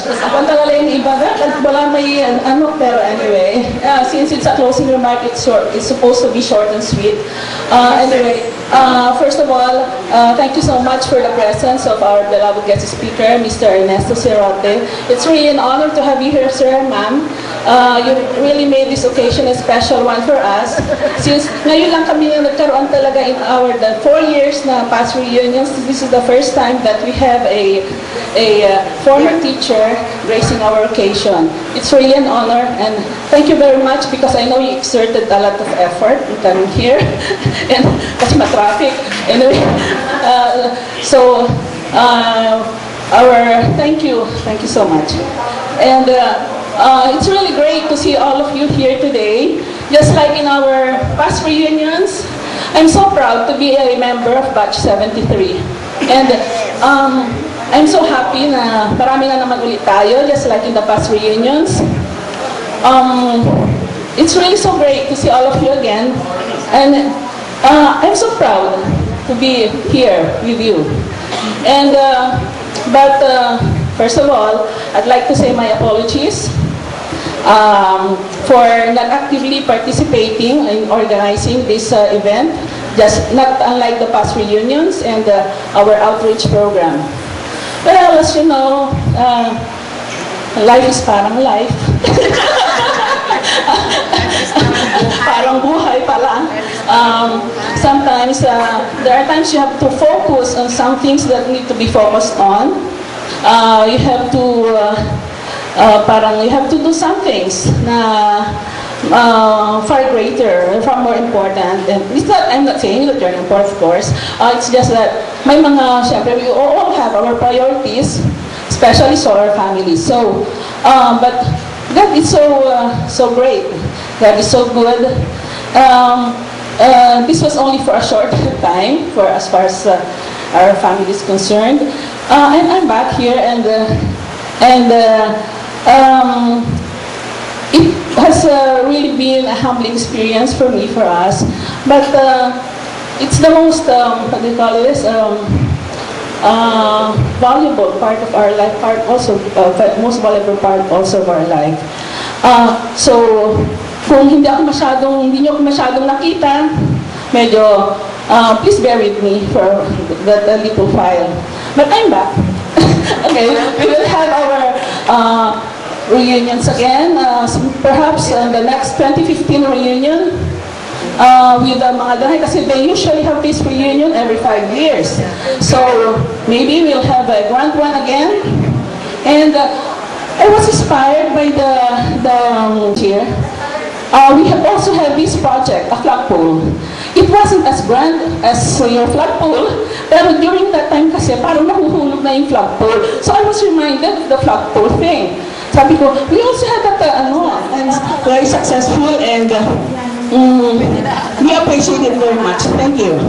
Punta ka lang yung iba wala may ano, pero anyway, since it's a closing remark, it's supposed to be short and sweet. Anyway, first of all, thank you so much for the presence of our beloved guest speaker, Mr. Ernesto Cerote. It's really an honor to have you here, sir, ma'am. You really made this occasion a special one for us. Since ngayon lang kami yung nagkaroon talaga in the 4 years na past reunions, this is the first time that we have a former teacher gracing our occasion. It's really an honor, and thank you very much because I know you exerted a lot of effort in coming here, and kasi ma-traffic. Anyway, thank you so much. And it's really great to see all of you here today. Just like in our past reunions, I'm so proud to be a member of Batch 73. And I'm so happy na marami na naman ulit tayo, just like in the past reunions. It's really so great to see all of you again. And I'm so proud to be here with you. And first of all, I'd like to say my apologies for not actively participating in organizing this event, just not unlike the past reunions and our outreach program. Well, as you know, life is parang life. Parang buhay pala. Sometimes, there are times you have to focus on some things that need to be focused on. You have to, you have to do some things na far greater, far more important. And I'm not saying that you're important, of course. It's just that may mga, syempre, we all have our priorities, especially so our families. So, but God is so great. God is so good. This was only for a short time, for as far as our family is concerned. And I'm back here, and it has really been a humbling experience for me, for us. But it's the most, what do you call this, valuable part of our life, most valuable part also of our life. So, kung hindi niyo ako masyadong nakita, medyo, please bear with me for that little while. But I'm back. Okay, we will have our reunions again, perhaps the next 2015 reunion with the mga dahay, kasi they usually have this reunion every 5 years. So maybe we'll have a grand one again. And I was inspired by the here. We have also have this project, a flagpole. It wasn't as grand as your flagpole, pero during that time kasi parang nahuhulog na yung flagpole. So I was reminded of the flagpole thing. Sabi ko, we also have that, and very successful, and we appreciate it very much. Thank you.